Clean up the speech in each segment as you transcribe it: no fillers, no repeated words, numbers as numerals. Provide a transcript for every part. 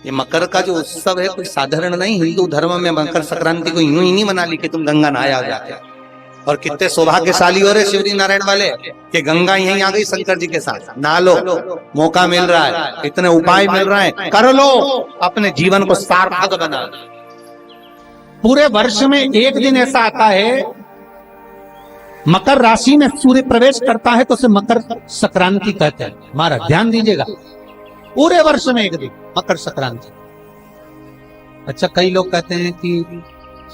ये मकर का जो उत्सव है कोई साधारण नहीं। हिंदू धर्म में मकर संक्रांति को यूं ही नहीं मना ली कि तुम गंगा नहाया जाके। और कितने सौभाग्यशाली हो रहे शिवजी नारायण वाले कि गंगा यहीं आ गई शंकर जी के साथ। नहा लो, मौका मिल रहा है, इतने उपाय मिल रहे हैं, कर लो, अपने जीवन को सार्थक बना। पूरे वर्ष में एक दिन ऐसा आता है, मकर राशि में सूर्य प्रवेश करता है तो उसे मकर संक्रांति कहते हैं। हमारा ध्यान दीजिएगा, पूरे वर्ष में एक दिन मकर संक्रांति। अच्छा, कई लोग कहते हैं कि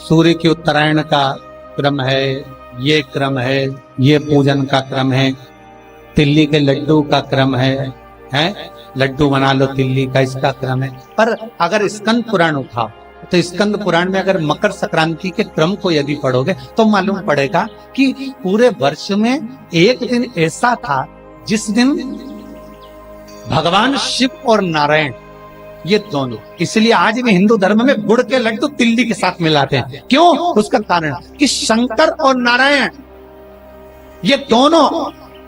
सूर्य की उत्तरायण का क्रम है, ये क्रम है, ये पूजन का क्रम है, तिल्ली के लड्डू का क्रम है, लड्डू बना लो तिल्ली का, इसका क्रम है। पर अगर स्कंद पुराण उठाओ तो स्कंद पुराण में अगर मकर संक्रांति के क्रम को यदि पढ़ोगे तो मालूम पड़ेगा कि पूरे वर्ष में एक दिन ऐसा था जिस दिन भगवान शिव और नारायण ये दोनों, इसलिए आज भी हिंदू धर्म में गुड़ के लड्डू तिल्ली के साथ मिलाते हैं। क्यों? उसका कारण कि शंकर और नारायण ये दोनों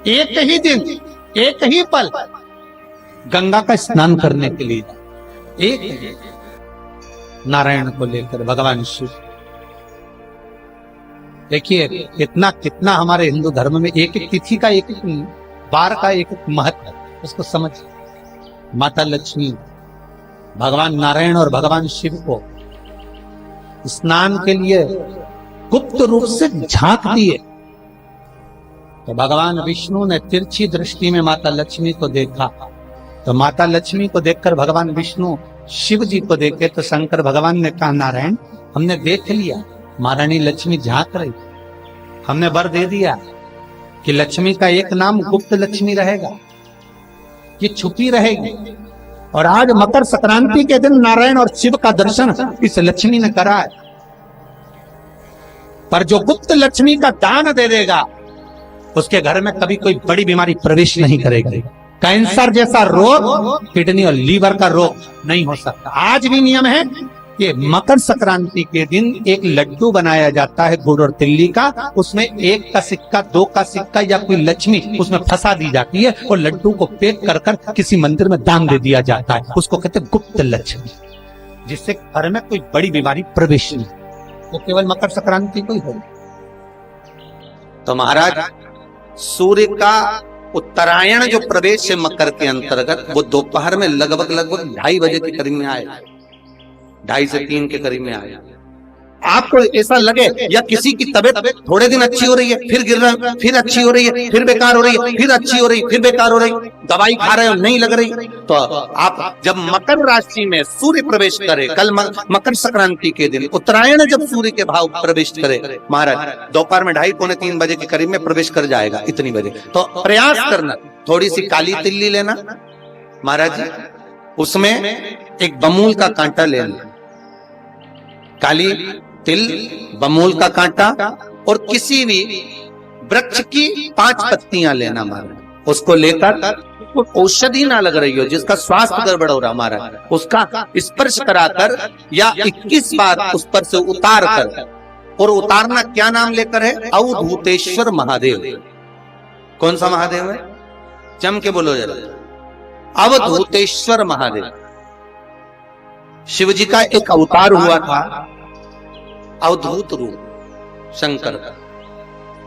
एक ही दिन, एक ही पल गंगा का स्नान करने के लिए, एक नारायण को लेकर भगवान शिव। देखिए कितना कितना हमारे हिंदू धर्म में एक एक तिथि का, एक एक बार का एक एक महत्व, उसको समझ। माता लक्ष्मी, भगवान नारायण और भगवान शिव को स्नान के लिए गुप्त रूप से झांक दिए तो भगवान विष्णु ने तिरछी दृष्टि में माता लक्ष्मी को देखा। तो माता लक्ष्मी को देखकर भगवान विष्णु शिव जी को देखे तो शंकर भगवान ने कहा, नारायण हमने देख लिया महारानी लक्ष्मी झांक रही, हमने वर दे दिया कि लक्ष्मी का एक नाम गुप्त लक्ष्मी रहेगा, ये छुपी रहेगी। और आज मकर संक्रांति के दिन नारायण और शिव का दर्शन इस लक्ष्मी ने करा है। पर जो गुप्त लक्ष्मी का दान दे देगा उसके घर में कभी कोई बड़ी बीमारी प्रवेश नहीं करेगी। कैंसर जैसा रोग, किडनी और लीवर का रोग नहीं हो सकता। आज भी नियम है कि मकर संक्रांति के दिन एक लड्डू बनाया जाता है गुड़ और तिल्ली का, उसमें 1 का सिक्का, 2 का सिक्का या कोई लक्ष्मी उसमें फंसा दी जाती है और लड्डू को पैक कर कर किसी मंदिर में दान दे दिया जाता है। उसको कहते हैं गुप्त लक्ष्मी, जिससे घर में कोई बड़ी बीमारी प्रवेश नहीं, वो केवल मकर संक्रांति को ही हो। तो महाराज सूर्य का उत्तरायण जो प्रवेश है मकर के अंतर्गत, वो दोपहर में लगभग 2:30 बजे के करीब में आएगा, 2:30 से 3 के करीब में आएगा। आपको ऐसा लगे या किसी की तबीयत थोड़े दिन अच्छी हो रही है, फिर गिर रहा है, फिर अच्छी हो रही है, फिर बेकार हो रही है, फिर अच्छी हो रही है, फिर बेकार हो रही है, दवाई खा रहे हो नहीं लग रही, तो आप जब मकर राशि में सूर्य प्रवेश करे, कल मकर संक्रांति के दिन उत्तरायण जब सूर्य के भाव प्रवेश करे महाराज, दोपहर में 2:30 पौने 3 बजे के करीब में प्रवेश कर जाएगा, इतनी बजे। तो प्रयास करना, थोड़ी सी काली तिल्ली लेना महाराज जी, उसमें एक बमूल का कांटा लेना, काली तिल, बमूल का कांटा और किसी भी वृक्ष की 5 पत्तियां लेना महाराज। उसको लेकर औषधि ना लग रही हो, जिसका स्वास्थ्य गड़बड़ हो रहा महाराज, उसका स्पर्श कराकर या 21 बार उस पर से उतार कर, और उतारना क्या नाम लेकर है? अवधूतेश्वर महादेव। कौन सा महादेव है? जम के बोलो जरा, अवधूतेश्वर महादेव। शिव जी का एक अवतार हुआ था, अवधूत रूप शंकर का।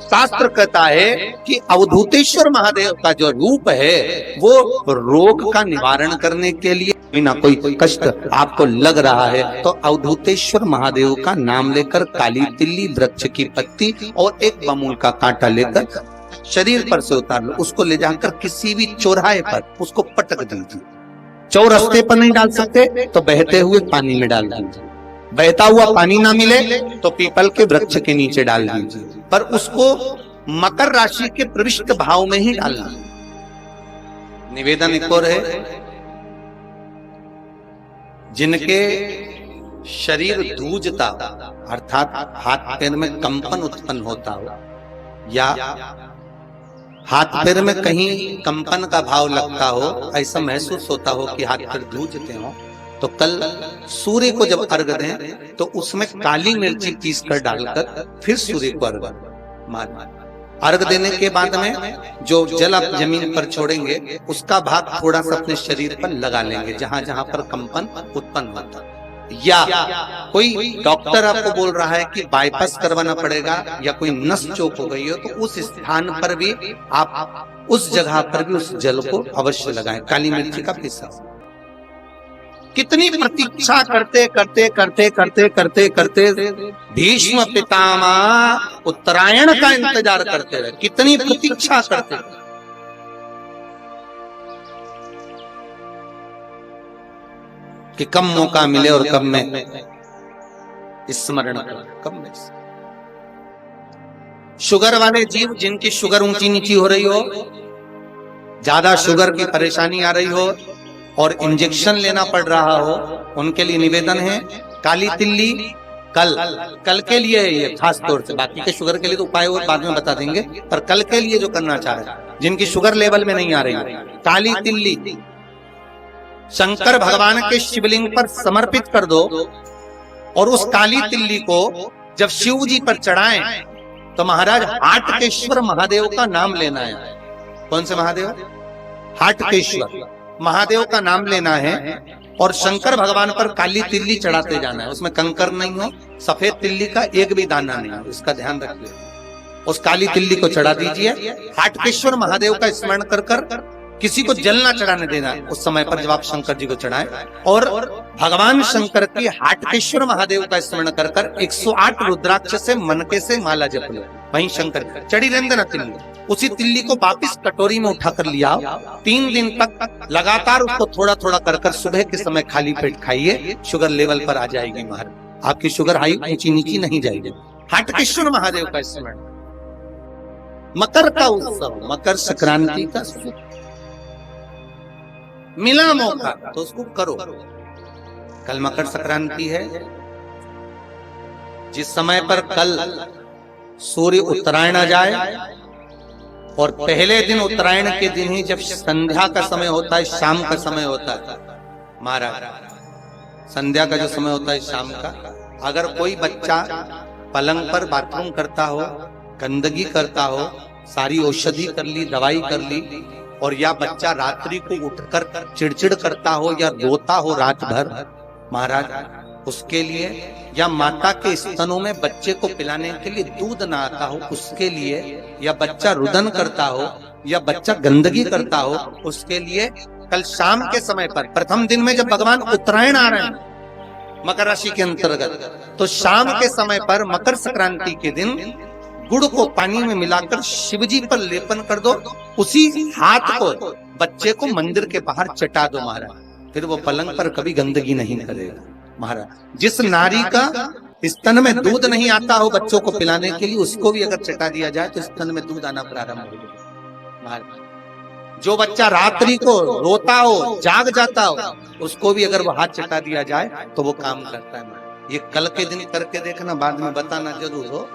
शास्त्र कहता है कि अवधूतेश्वर महादेव का जो रूप है वो रोग का निवारण करने के लिए, बिना कोई कष्ट आपको लग रहा है तो अवधूतेश्वर महादेव का नाम लेकर काली तिल्ली, वृक्ष की पत्ती और एक बमूल का कांटा लेकर शरीर पर से उतार लो। उसको ले जाकर किसी भी चौराहे पर उसको पटक दीजिए। चौरस्ते पर नहीं डाल सकते तो बहते हुए पानी में डाल दीजिए, बहता हुआ पानी ना मिले तो पीपल के वृक्ष के नीचे डाल दीजिए, पर उसको मकर राशि के प्रविष्ट भाव में ही डालना। निवेदन एक और है, जिनके शरीर धूजता अर्थात हाथ पैर में कंपन उत्पन्न होता हो या हाथ पैर में कहीं कंपन का भाव लगता हो, ऐसा महसूस होता हो कि हाथ पैर धूजते हो, तो कल सूर्य को जब अर्घ दें तो उसमें काली मिर्ची पीस कर डालकर फिर सूर्य को अर्घ मार। अर्घ देने के बाद में जो जल आप जमीन पर छोड़ेंगे उसका भाग थोड़ा सा अपने शरीर पर लगा लेंगे, जहां जहां पर कंपन उत्पन्न होता। या कोई डॉक्टर आपको बोल रहा है कि बाईपास करवाना पड़ेगा या कोई नस चोक हो गई हो, तो उस स्थान पर भी आप उस जगह पर भी उस जल को अवश्य लगाएं, काली मिर्ची का पिसा। कितनी प्रतीक्षा करते करते करते करते करते करते भीष्म पितामह उत्तरायण का इंतजार करते रहे, कितनी प्रतीक्षा करते रहे। कि कब मौका मिले और कब मैं स्मरण करूं, कब मैं। शुगर वाले जीव जिनकी शुगर ऊंची नीची हो रही हो, ज्यादा शुगर की परेशानी आ रही हो और इंजेक्शन लेना पड़ रहा हो, उनके लिए निवेदन है काली तिल्ली कल के लिए है ये खास तौर से, बाकी के शुगर के लिए तो उपाय और बाद में बता देंगे, पर कल के लिए जो करना चाह रहे हैं, जिनकी शुगर लेवल में नहीं आ रही, काली तिल्ली शंकर भगवान के शिवलिंग पर समर्पित कर दो और उस काली तिल्ली को जब शिव जी पर चढ़ाएं तो महाराज हाटकेश्वर महादेव का नाम लेना है। कौन से महादेव? हाटकेश्वर महादेव का नाम लेना है और शंकर भगवान पर काली तिल्ली चढ़ाते जाना है। उसमें कंकर नहीं हो, सफेद तिल्ली का एक भी दाना नहीं हो, इसका ध्यान रखिए। उस काली तिल्ली को चढ़ा दीजिए। हाटकेश्वर महादेव का स्मरण कर कर किसी को जल ना चढ़ाने देना उस समय पर जब आप शंकर जी को चढ़ाएं, और भगवान शंकर की हाटकेश्वर महादेव का स्मरण कर कर 108 रुद्राक्ष से मनके से माला जप लो। वहीं शंकर चढ़ी रहने देना तिल्ली, उसी तिल्ली को वापिस कटोरी में उठाकर लिया। 3 दिन तक लगातार उसको थोड़ा थोड़ा कर कर सुबह के समय खाली पेट खाइए, शुगर लेवल पर आ जाएगी महाराज, आपकी शुगर हाई ऊंची नीची नहीं जाएगी। हाटकेश्वर महादेव का स्मरण। मकर का उत्सव, मकर संक्रांति का मिला मौका तो उसको करो। कल मकर संक्रांति है, जिस समय पर कल सूर्य उत्तरायण आ जाए और पहले दिन उत्तरायण के दिन ही जब संध्या का समय होता है, शाम का समय होता है महाराज, संध्या का जो समय होता है शाम का, अगर कोई बच्चा पलंग पर बाथरूम करता हो, गंदगी करता हो, सारी औषधि कर ली, दवाई कर ली, और या बच्चा रात्रि को उठकर चिड़चिड़ करता हो या रोता हो रात भर महाराज, उसके लिए, या माता के स्तनों में बच्चे को पिलाने के लिए दूध ना आता हो उसके लिए, या बच्चा रुदन करता हो या बच्चा गंदगी करता हो उसके लिए, कल शाम के समय पर प्रथम दिन में जब भगवान उत्तरायण आ रहे हैं मकर राशि के अंतर्गत, तो शाम के समय पर मकर संक्रांति के दिन गुड़ को पानी में मिलाकर शिवजी पर लेपन कर दो, उसी हाथ को बच्चे को मंदिर के बाहर चटा दो महाराज, फिर वो पलंग पर कभी गंदगी नहीं करेगा महाराज। जिस नारी का स्तन में दूध नहीं आता हो बच्चों को पिलाने के लिए, उसको भी अगर चटा दिया जाए तो स्तन में दूध आना प्रारंभ हो जाएगा महाराज। जो बच्चा रात्रि को रोता हो, जाग जाता हो, उसको भी अगर वो हाथ चटा दिया जाए तो वो काम करता है महाराज। ये कल के दिन करके देखना, बाद में बताना जरूर हो।